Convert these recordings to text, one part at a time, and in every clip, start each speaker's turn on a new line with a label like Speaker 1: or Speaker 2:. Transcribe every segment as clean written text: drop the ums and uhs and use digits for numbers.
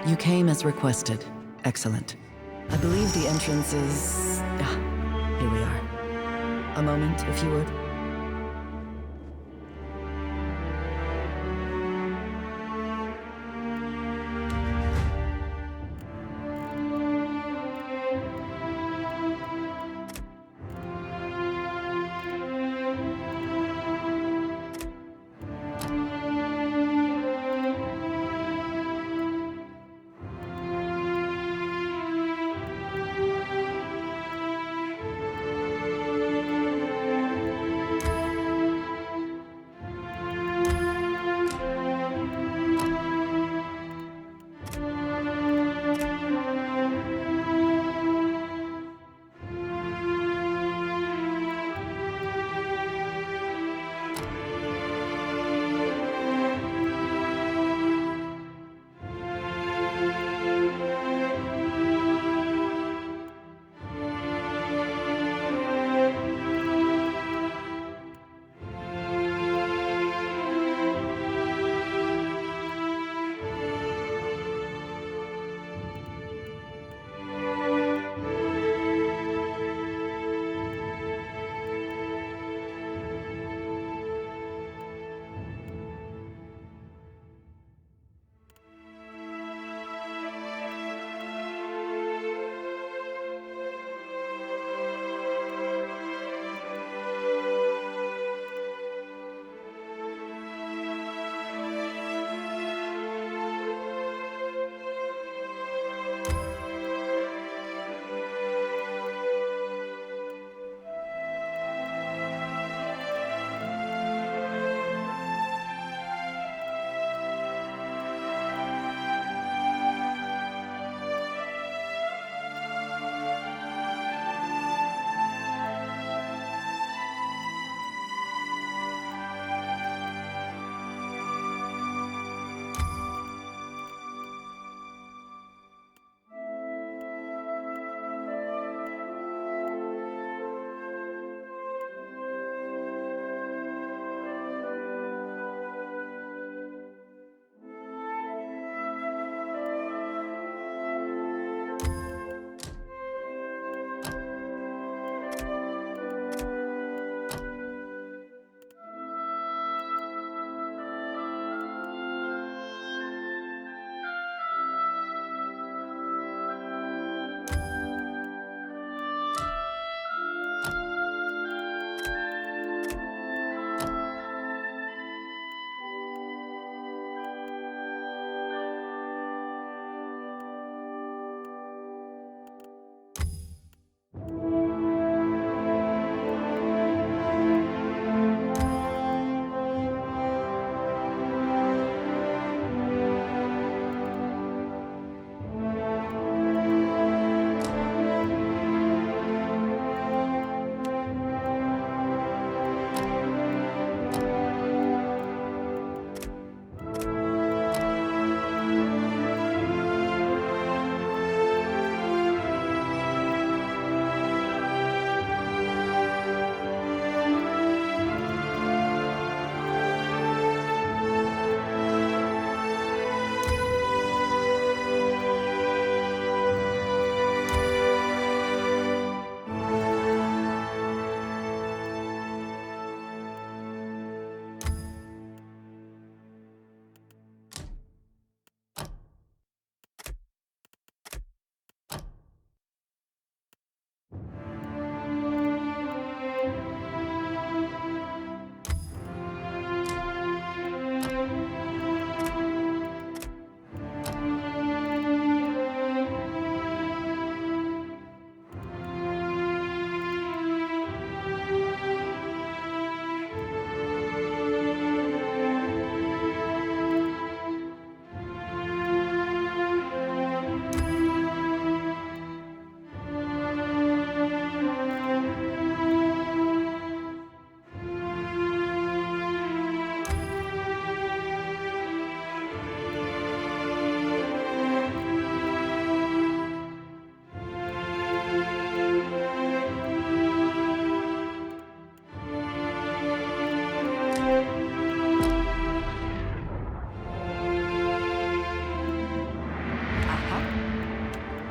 Speaker 1: You came as requested. Excellent. I believe the entrance is... Ah, here we are. A moment, if you would.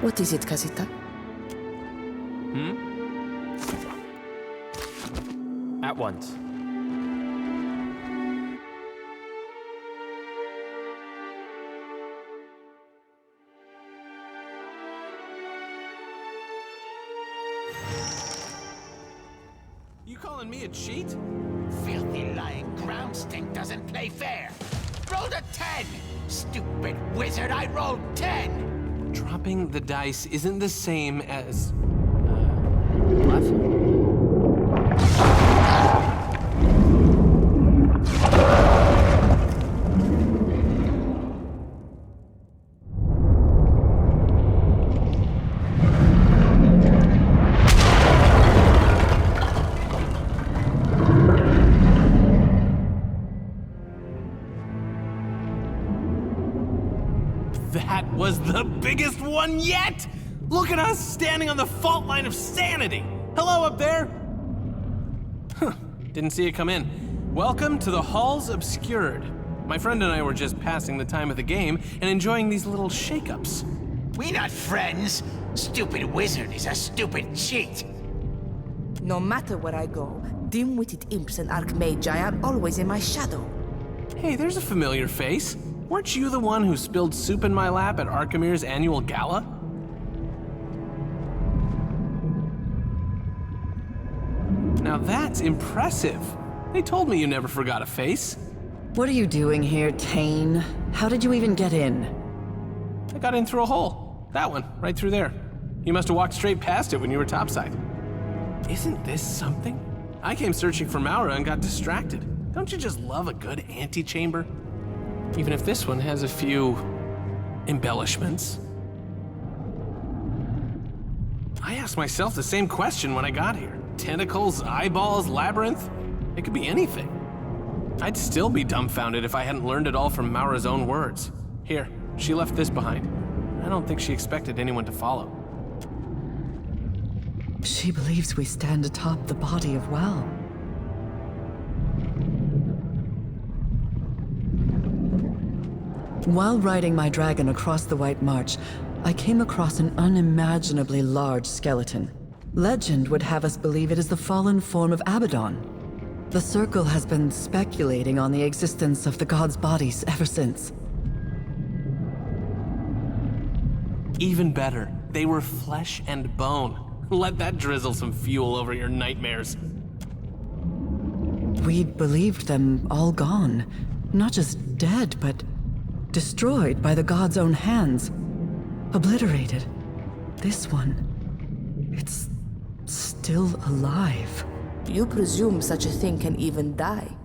Speaker 2: What is it, Casita?
Speaker 3: At once.
Speaker 4: You calling me a cheat?
Speaker 5: Filthy lying ground stink doesn't play fair. Rolled a 10! Stupid wizard, I rolled 10!
Speaker 4: Dropping the dice isn't the same as...
Speaker 3: What?
Speaker 4: That was the biggest one yet! Look at us standing on the fault line of sanity! Hello up there! Huh, didn't see it come in. Welcome to the Halls Obscured. My friend and I were just passing the time of the game and enjoying these little shake-ups.
Speaker 5: We not friends. Stupid wizard is a stupid cheat.
Speaker 2: No matter where I go, dim-witted imps and archmagi are always in my shadow.
Speaker 4: Hey, there's a familiar face. Weren't you the one who spilled soup in my lap at Archimir's annual gala? Now that's impressive. They told me you never forgot a face.
Speaker 1: What are you doing here, Tane? How did you even get in?
Speaker 4: I got in through a hole. That one, right through there. You must have walked straight past it when you were topside. Isn't this something? I came searching for Maura and got distracted. Don't you just love a good antechamber? Even if this one has a few embellishments. I asked myself the same question when I got here. Tentacles, eyeballs, labyrinth? It could be anything. I'd still be dumbfounded if I hadn't learned it all from Maura's own words. Here, she left this behind. I don't think she expected anyone to follow.
Speaker 1: She believes we stand atop the body of Well. While riding my dragon across the White March, I came across an unimaginably large skeleton. Legend would have us believe it is the fallen form of Abaddon. The Circle has been speculating on the existence of the god's bodies ever since.
Speaker 4: Even better, they were flesh and bone. Let that drizzle some fuel over your nightmares.
Speaker 1: We'd believed them all gone. Not just dead, but destroyed by the god's own hands. Obliterated. This one, it's still alive.
Speaker 2: You presume such a thing can even die.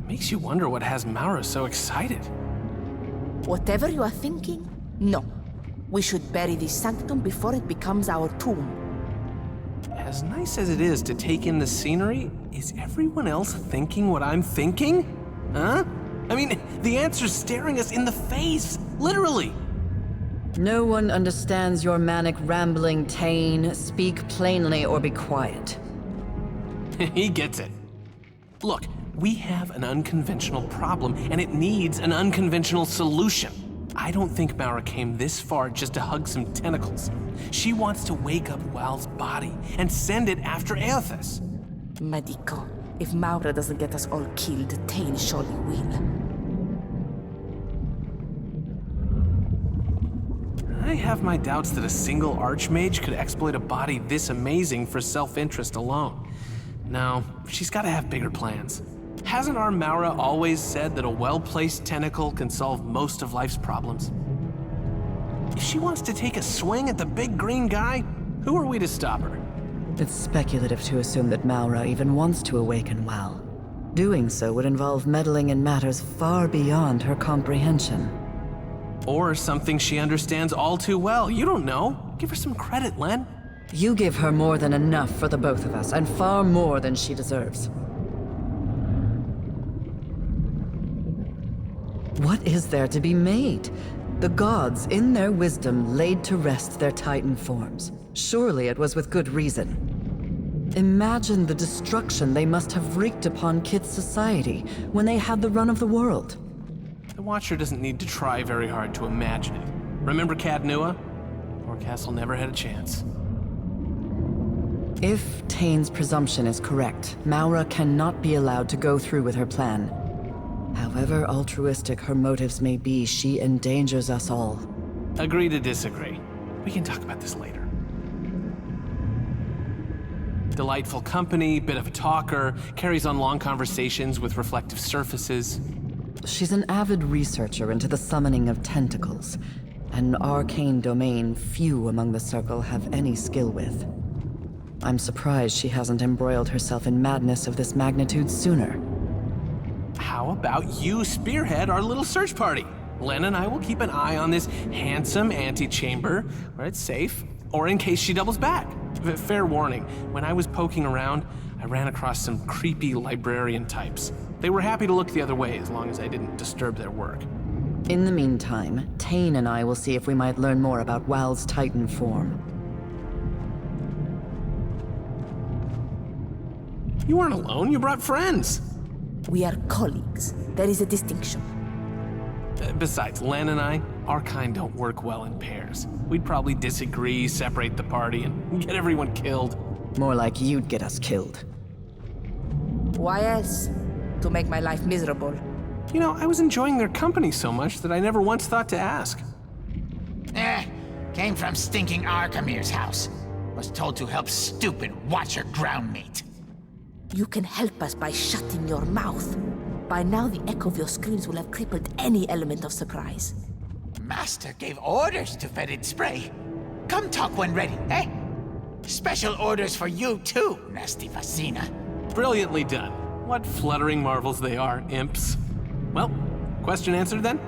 Speaker 4: Makes you wonder what has Maura so excited.
Speaker 2: Whatever you are thinking, no. We should bury this sanctum before it becomes our tomb.
Speaker 4: As nice as it is to take in the scenery, is everyone else thinking what I'm thinking? Huh? I mean, the answer's staring us in the face, literally.
Speaker 1: No one understands your manic rambling, Tane. Speak plainly or be quiet.
Speaker 4: He gets it. Look, we have an unconventional problem, and it needs an unconventional solution. I don't think Maura came this far just to hug some tentacles. She wants to wake up Wal's body and send it after Aethys.
Speaker 2: Medico, if Maura doesn't get us all killed, Tane surely will.
Speaker 4: I have my doubts that a single archmage could exploit a body this amazing for self-interest alone. No, she's gotta have bigger plans. Hasn't our Maura always said that a well-placed tentacle can solve most of life's problems? If she wants to take a swing at the big green guy, who are we to stop her?
Speaker 1: It's speculative to assume that Maura even wants to awaken Well. Doing so would involve meddling in matters far beyond her comprehension.
Speaker 4: Or something she understands all too well. You don't know. Give her some credit, Len.
Speaker 1: You give her more than enough for the both of us, and far more than she deserves. What is there to be made? The gods, in their wisdom, laid to rest their Titan forms. Surely it was with good reason. Imagine the destruction they must have wreaked upon Kit's society when they had the run of the world.
Speaker 4: The Watcher doesn't need to try very hard to imagine it. Remember Cadnua? Or Castle never had a chance.
Speaker 1: If Tane's presumption is correct, Maura cannot be allowed to go through with her plan. However altruistic her motives may be, she endangers us all.
Speaker 4: Agree to disagree. We can talk about this later. Delightful company, bit of a talker, carries on long conversations with reflective surfaces.
Speaker 1: She's an avid researcher into the summoning of tentacles, an arcane domain few among the Circle have any skill with. I'm surprised she hasn't embroiled herself in madness of this magnitude sooner.
Speaker 4: How about you spearhead our little search party? Len and I will keep an eye on this handsome antechamber where it's safe, or in case she doubles back. Fair warning, when I was poking around, I ran across some creepy librarian types. They were happy to look the other way as long as I didn't disturb their work.
Speaker 1: In the meantime, Tane and I will see if we might learn more about Wal's Titan form.
Speaker 4: You weren't alone, you brought friends.
Speaker 2: We are colleagues. There is a distinction.
Speaker 4: Besides, Len and I, our kind don't work well in pairs. We'd probably disagree, separate the party, and get everyone killed.
Speaker 1: More like you'd get us killed.
Speaker 2: Why else? To make my life miserable.
Speaker 4: You know, I was enjoying their company so much that I never once thought to ask.
Speaker 5: Came from stinking Arkamir's house. Was told to help stupid Watcher groundmeat.
Speaker 2: You can help us by shutting your mouth. By now, the echo of your screams will have crippled any element of surprise.
Speaker 5: Master gave orders to fetid spray. Come talk when ready, eh? Special orders for you too, nasty Vecina.
Speaker 4: Brilliantly done. What fluttering marvels they are, imps. Well, question answered then?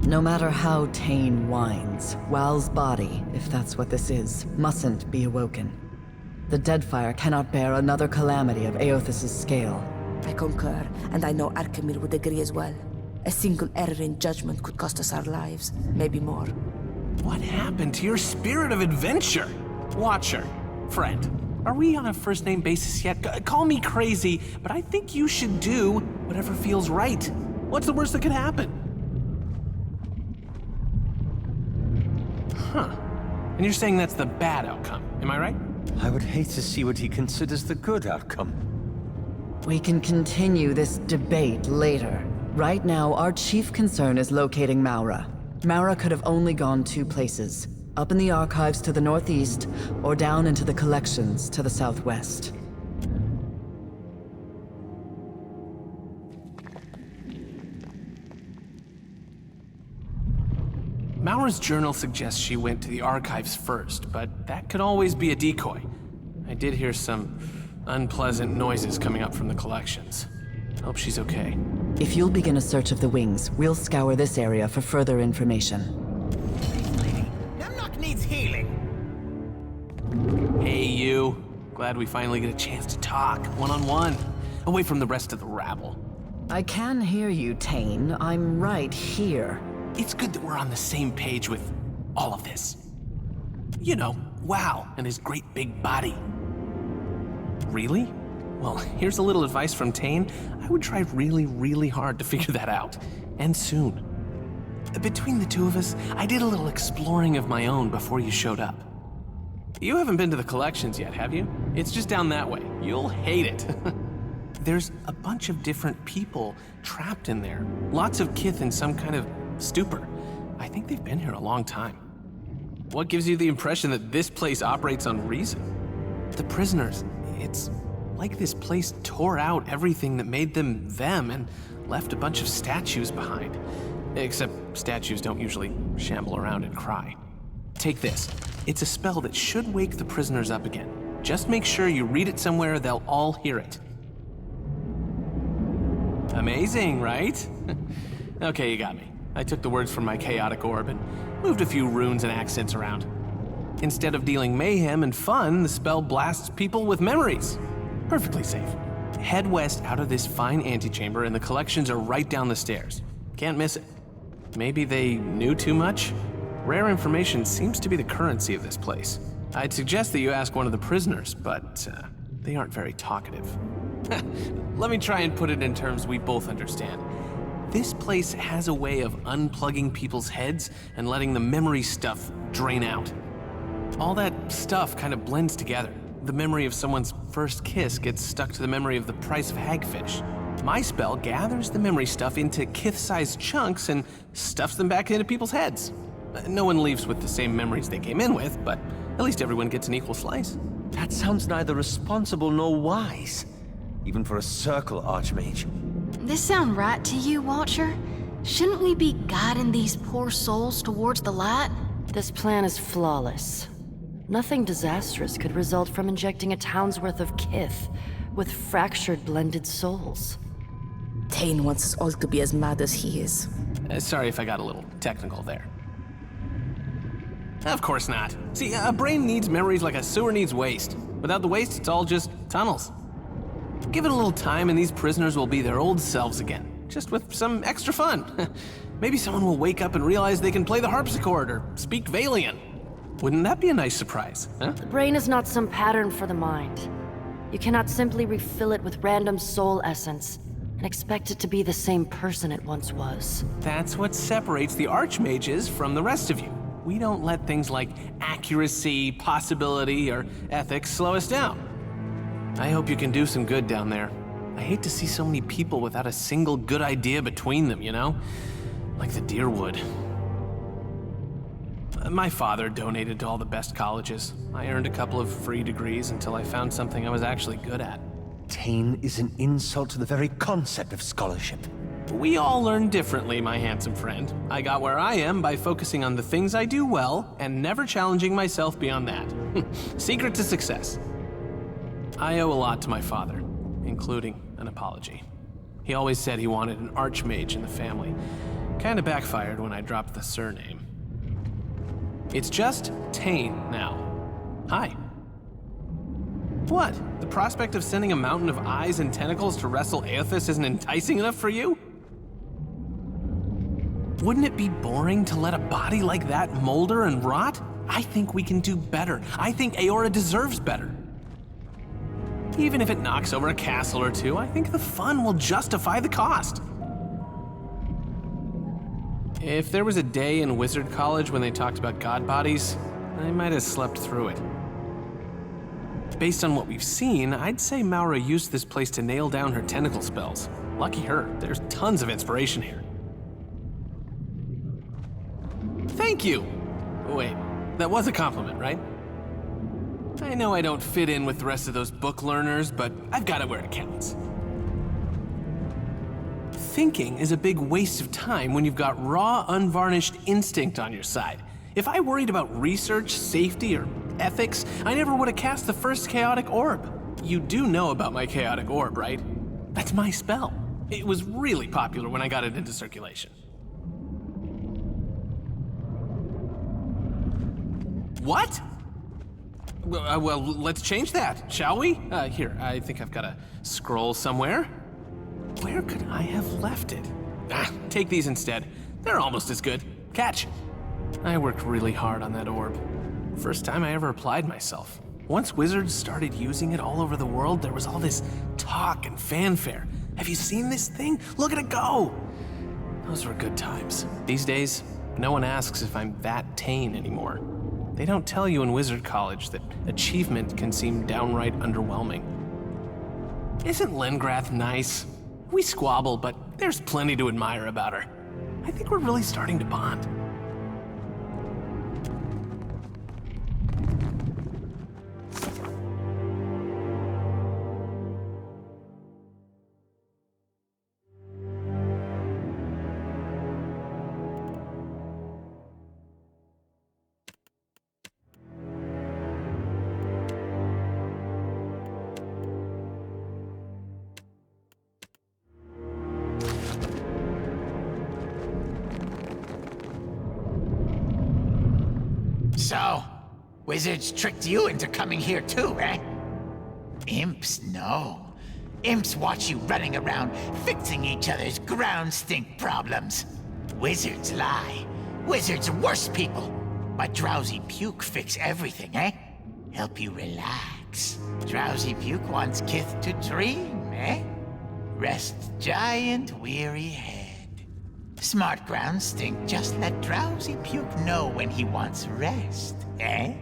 Speaker 1: No matter how Tane whines, Wal's body, if that's what this is, mustn't be awoken. The Deadfire cannot bear another calamity of Aothis' scale.
Speaker 2: I concur, and I know Arkamir would agree as well. A single error in judgment could cost us our lives, maybe more.
Speaker 4: What happened to your spirit of adventure? Watcher, friend, are we on a first-name basis yet? Call me crazy, but I think you should do whatever feels right. What's the worst that could happen? Huh. And you're saying that's the bad outcome, am I right?
Speaker 6: I would hate to see what he considers the good outcome.
Speaker 1: We can continue this debate later. Right now, our chief concern is locating Maura. Maura could have only gone two places. Up in the archives to the northeast, or down into the collections to the southwest.
Speaker 4: Maura's journal suggests she went to the archives first, but that could always be a decoy. I did hear some unpleasant noises coming up from the collections. Hope she's okay.
Speaker 1: If you'll begin a search of the wings, we'll scour this area for further information.
Speaker 5: Lady, Numnock needs healing.
Speaker 4: Hey, you. Glad we finally get a chance to talk, one-on-one, away from the rest of the rabble.
Speaker 1: I can hear you, Tane. I'm right here.
Speaker 4: It's good that we're on the same page with all of this. You know, Wow and his great big body. Really? Well, here's a little advice from Tane. I would try really, really hard to figure that out. And soon. Between the two of us, I did a little exploring of my own before you showed up. You haven't been to the collections yet, have you? It's just down that way. You'll hate it. There's a bunch of different people trapped in there. Lots of kith in some kind of stupor. I think they've been here a long time. What gives you the impression that this place operates on reason? The prisoners, it's like this place tore out everything that made them them and left a bunch of statues behind. Except statues don't usually shamble around and cry. Take this. It's a spell that should wake the prisoners up again. Just make sure you read it somewhere they'll all hear it. Amazing, right? Okay, you got me. I took the words from my chaotic orb and moved a few runes and accents around. Instead of dealing mayhem and fun, the spell blasts people with memories. Perfectly safe. Head west out of this fine antechamber and the collections are right down the stairs. Can't miss it. Maybe they knew too much? Rare information seems to be the currency of this place. I'd suggest that you ask one of the prisoners, but they aren't very talkative. Let me try and put it in terms we both understand. This place has a way of unplugging people's heads and letting the memory stuff drain out. All that stuff kind of blends together. The memory of someone's first kiss gets stuck to the memory of the price of hagfish. My spell gathers the memory stuff into kith-sized chunks and stuffs them back into people's heads. No one leaves with the same memories they came in with, but at least everyone gets an equal slice.
Speaker 6: That sounds neither responsible nor wise, even for a circle archmage.
Speaker 7: This sound right to you, Watcher? Shouldn't we be guiding these poor souls towards the light?
Speaker 8: This plan is flawless. Nothing disastrous could result from injecting a town's worth of kith with fractured blended souls.
Speaker 2: Tane wants us all to be as mad as he is.
Speaker 4: Sorry if I got a little technical there. Of course not. See, a brain needs memories like a sewer needs waste. Without the waste, it's all just tunnels. Give it a little time and these prisoners will be their old selves again, just with some extra fun. Maybe someone will wake up and realize they can play the harpsichord or speak Valian. Wouldn't that be a nice surprise, huh?
Speaker 8: The brain is not some pattern for the mind. You cannot simply refill it with random soul essence and expect it to be the same person it once was.
Speaker 4: That's what separates the archmages from the rest of you. We don't let things like accuracy, possibility, or ethics slow us down. I hope you can do some good down there. I hate to see so many people without a single good idea between them, you know? Like the Deerwood. My father donated to all the best colleges. I earned a couple of free degrees until I found something I was actually good at.
Speaker 6: Tane is an insult to the very concept of scholarship.
Speaker 4: We all learn differently, my handsome friend. I got where I am by focusing on the things I do well and never challenging myself beyond that. Secret to success. I owe a lot to my father, including an apology. He always said he wanted an archmage in the family. Kinda backfired when I dropped the surname. It's just Tane now. Hi. What? The prospect of sending a mountain of eyes and tentacles to wrestle Aethys isn't enticing enough for you? Wouldn't it be boring to let a body like that molder and rot? I think we can do better. I think Aora deserves better. Even if it knocks over a castle or two, I think the fun will justify the cost. If there was a day in Wizard College when they talked about god bodies, I might have slept through it. Based on what we've seen, I'd say Maura used this place to nail down her tentacle spells. Lucky her, there's tons of inspiration here. Thank you! Wait, that was a compliment, right? I know I don't fit in with the rest of those book learners, but I've got it where it counts. Thinking is a big waste of time when you've got raw, unvarnished instinct on your side. If I worried about research, safety, or ethics, I never would have cast the first chaotic orb. You do know about my chaotic orb, right? That's my spell. It was really popular when I got it into circulation. What? Well, let's change that, shall we? Here, I think I've got a scroll somewhere. Where could I have left it? Take these instead. They're almost as good. Catch. I worked really hard on that orb. First time I ever applied myself. Once wizards started using it all over the world, there was all this talk and fanfare. Have you seen this thing? Look at it go! Those were good times. These days, no one asks if I'm that Tane anymore. They don't tell you in Wizard College that achievement can seem downright underwhelming. Isn't Lengrath nice? We squabble, but there's plenty to admire about her. I think we're really starting to bond.
Speaker 5: So, wizards tricked you into coming here too, eh? Imps, no. Imps watch you running around fixing each other's ground stink problems. Wizards lie. Wizards are worse people. But Drowsy Puke fix everything, eh? Help you relax. Drowsy Puke wants Kith to dream, eh? Rest giant weary head. Smart ground stink just let Drowsy Puke know when he wants rest, eh?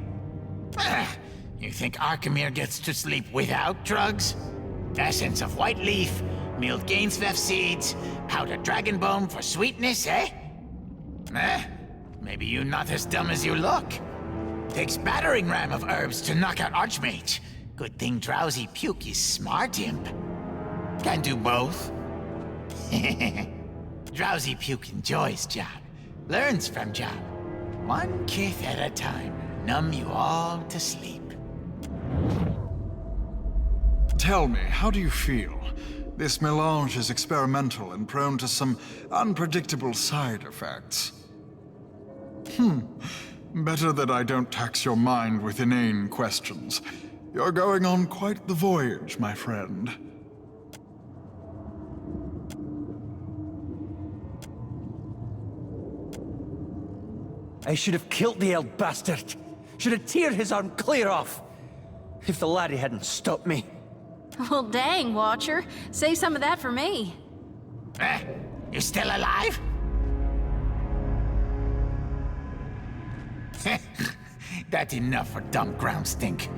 Speaker 5: You think Arkemir gets to sleep without drugs? Essence of white leaf, milled Gainsveth seeds, powdered dragon bone for sweetness, eh? Maybe you're not as dumb as you look. Takes battering ram of herbs to knock out Archmage. Good thing Drowsy Puke is smart imp. Can do both. Drowsy Puke enjoys job, learns from job. One kith at a time, numb you all to sleep.
Speaker 9: Tell me, how do you feel? This melange is experimental and prone to some unpredictable side effects. Better that I don't tax your mind with inane questions. You're going on quite the voyage, my friend.
Speaker 6: I should have killed the old bastard. Should have teared his arm clear off. If the laddie hadn't stopped me.
Speaker 7: Well, dang, Watcher. Save some of that for me.
Speaker 5: You still alive? That's enough for dumb ground stink.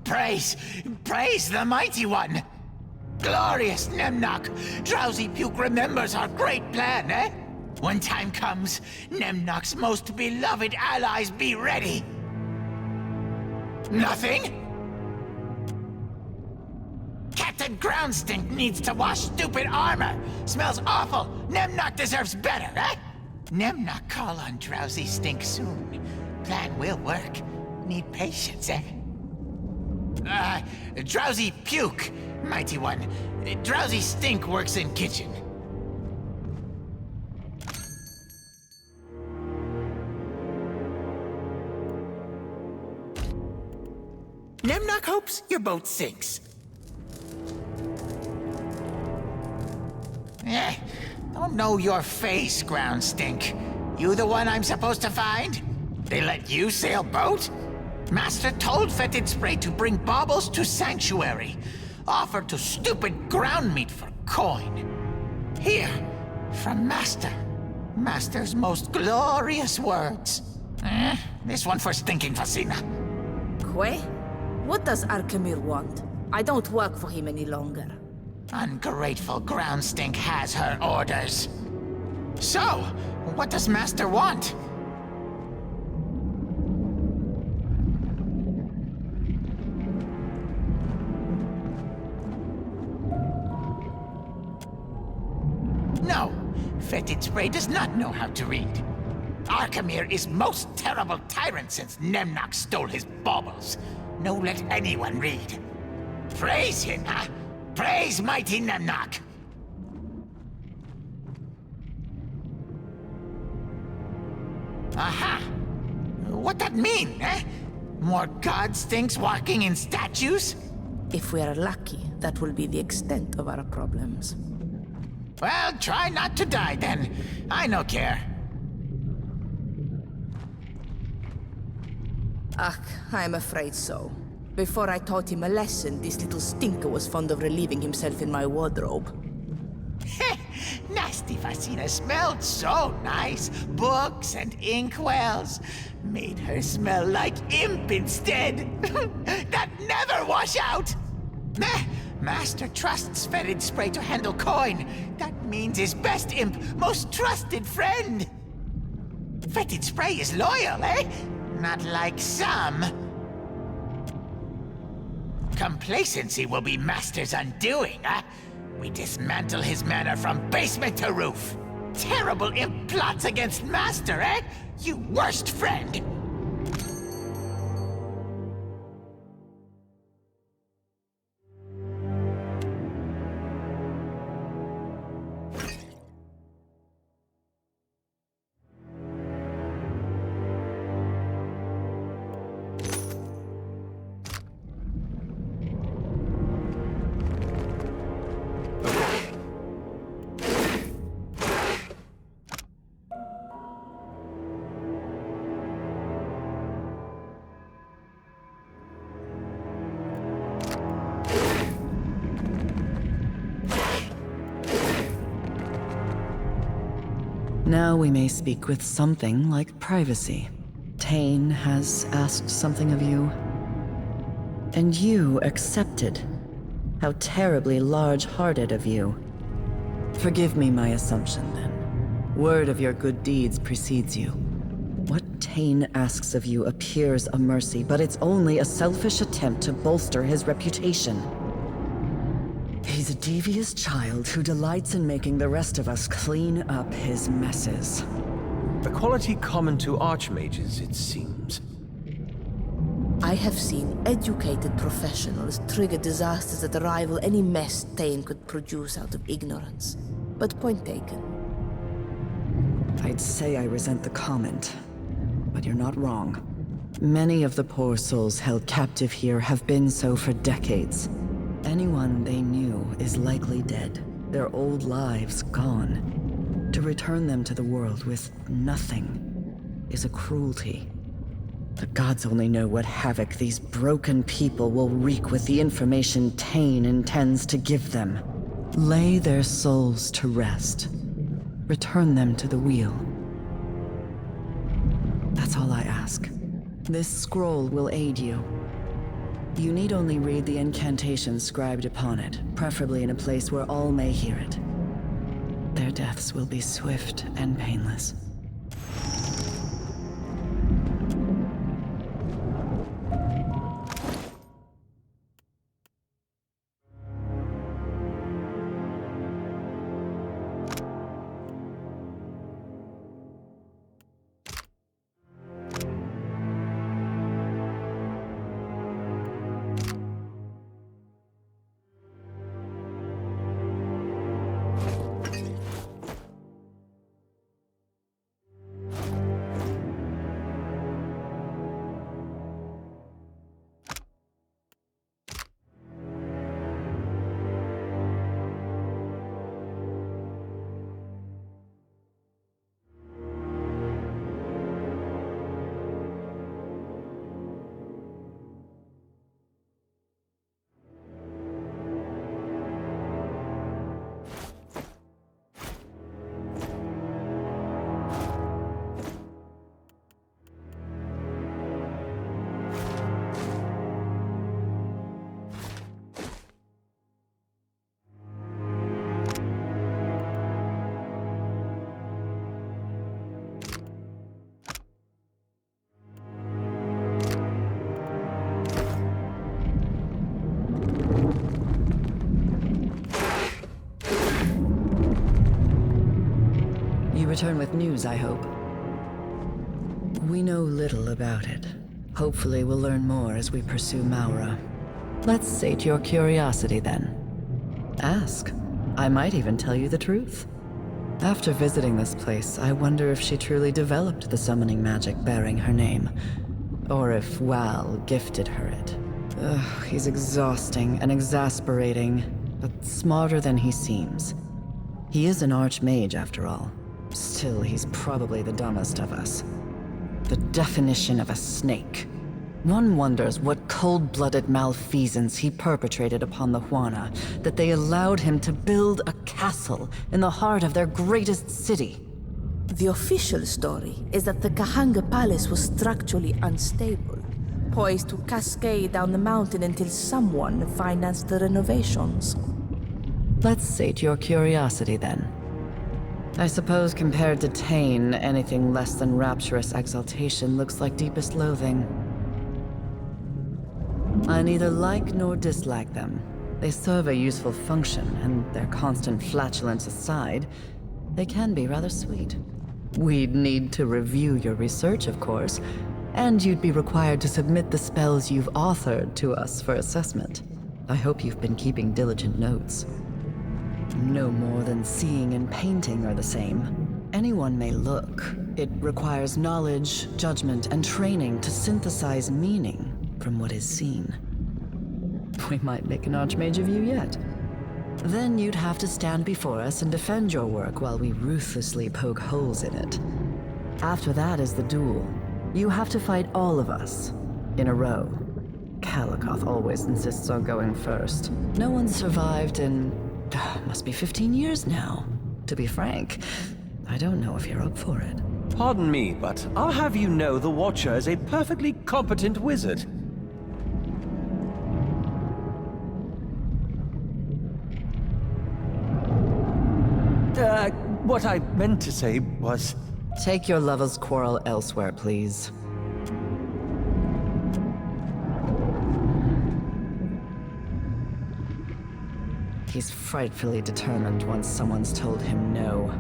Speaker 5: Praise the Mighty One! Glorious Nemnock! Drowsy Puke remembers our great plan, eh? When time comes, Nemnock's most beloved allies be ready. Nothing? Captain Groundstink needs to wash stupid armor. Smells awful. Nemnock deserves better, eh? Nemnock call on Drowsy Stink soon. Plan will work. Need patience, eh? Drowsy Puke, Mighty One. Drowsy Stink works in kitchen. Nemnock hopes your boat sinks. Don't know your face, Ground Stink. You the one I'm supposed to find? They let you sail boat? Master told Fetid Spray to bring baubles to Sanctuary. Offered to stupid ground meat for coin. Here, from Master. Master's most glorious words. This one for Stinking Fasina.
Speaker 2: Quay? What does Arkemir want? I don't work for him any longer.
Speaker 5: Ungrateful Ground Stink has her orders. So, what does Master want? No, Fetid Spray does not know how to read. Arkemir is most terrible tyrant since Nemnock stole his baubles. No let anyone read. Praise him, huh? Praise mighty Nemnock! Aha! What that mean, eh? More god stinks walking in statues?
Speaker 2: If we are lucky, that will be the extent of our problems.
Speaker 5: Well, try not to die then. I no care.
Speaker 2: Ach, I am afraid so. Before I taught him a lesson, this little stinker was fond of relieving himself in my wardrobe.
Speaker 5: Nasty Fasina smelled so nice. Books and inkwells. Made her smell like imp instead. That never wash out! Master trusts Fetid Spray to handle coin. That means his best imp, most trusted friend. Fetid Spray is loyal, eh? Not like some. Complacency will be Master's undoing, huh? We dismantle his manor from basement to roof. Terrible imp plots against Master, eh? You worst friend!
Speaker 1: Now we may speak with something like privacy. Tane has asked something of you, and you accepted. How terribly large-hearted of you. Forgive me my assumption, then. Word of your good deeds precedes you. What Tane asks of you appears a mercy, but it's only a selfish attempt to bolster his reputation. He's a devious child who delights in making the rest of us clean up his messes.
Speaker 6: A quality common to archmages, it seems.
Speaker 2: I have seen educated professionals trigger disasters that rival any mess Tane could produce out of ignorance. But point taken.
Speaker 1: I'd say I resent the comment, but you're not wrong. Many of the poor souls held captive here have been so for decades. Anyone they knew is likely dead, their old lives gone. To return them to the world with nothing is a cruelty. The gods only know what havoc these broken people will wreak with the information Tane intends to give them. Lay their souls to rest. Return them to the wheel. That's all I ask. This scroll will aid you. You need only read the incantation scribed upon it, preferably in a place where all may hear it. Their deaths will be swift and painless. Return with news, I hope. We know little about it. Hopefully we'll learn more as we pursue Maura. Let's sate your curiosity then. Ask. I might even tell you the truth. After visiting this place, I wonder if she truly developed the summoning magic bearing her name. Or if Wal gifted her it. Ugh, he's exhausting and exasperating, but smarter than he seems. He is an archmage after all. Still, he's probably the dumbest of us. The definition of a snake. One wonders what cold-blooded malfeasance he perpetrated upon the Huana, that they allowed him to build a castle in the heart of their greatest city.
Speaker 2: The official story is that the Kahanga Palace was structurally unstable, poised to cascade down the mountain until someone financed the renovations.
Speaker 1: Let's sate your curiosity then. I suppose compared to Tane, anything less than rapturous exaltation looks like deepest loathing. I neither like nor dislike them. They serve a useful function, and their constant flatulence aside, they can be rather sweet. We'd need to review your research, of course, and you'd be required to submit the spells you've authored to us for assessment. I hope you've been keeping diligent notes. No more than seeing and painting are the same. Anyone may look. It requires knowledge, judgment, and training to synthesize meaning from what is seen. We might make an archmage of you yet. Then you'd have to stand before us and defend your work while we ruthlessly poke holes in it. After that is the duel. You have to fight all of us, in a row. Kalikoth always insists on going first. No one survived in... must be 15 years now. To be frank, I don't know if you're up for it.
Speaker 6: Pardon me, but I'll have you know the Watcher is a perfectly competent wizard. What I meant to say was...
Speaker 1: Take your lover's quarrel elsewhere, please. He's frightfully determined once someone's told him no.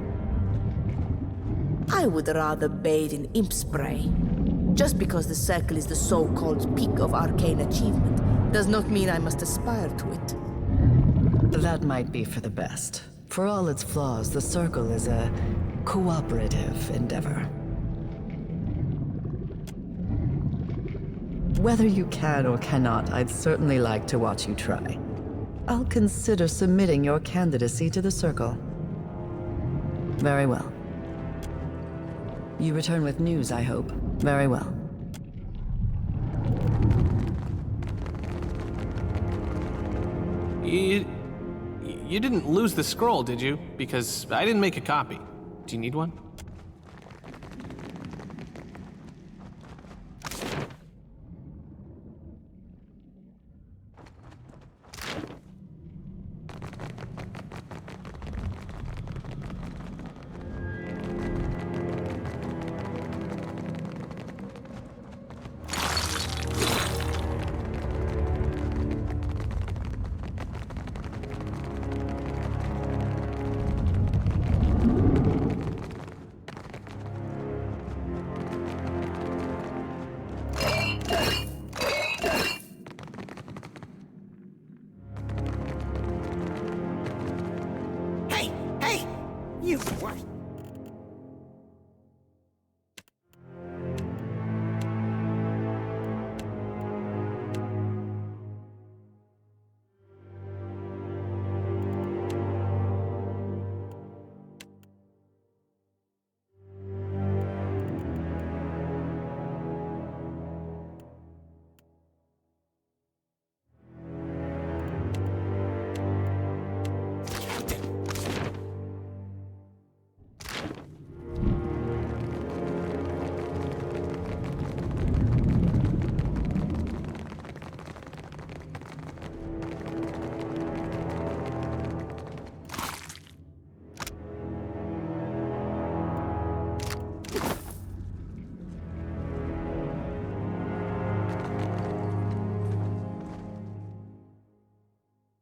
Speaker 2: I would rather bathe in imp spray. Just because the circle is the so-called peak of arcane achievement does not mean I must aspire to it.
Speaker 1: That might be for the best. For all its flaws, the Circle is a cooperative endeavor. Whether you can or cannot, I'd certainly like to watch you try. I'll consider submitting your candidacy to the Circle. Very well. You return with news, I hope. Very well.
Speaker 4: You didn't lose the scroll, did you? Because I didn't make a copy. Do you need one?
Speaker 5: Hey! You what?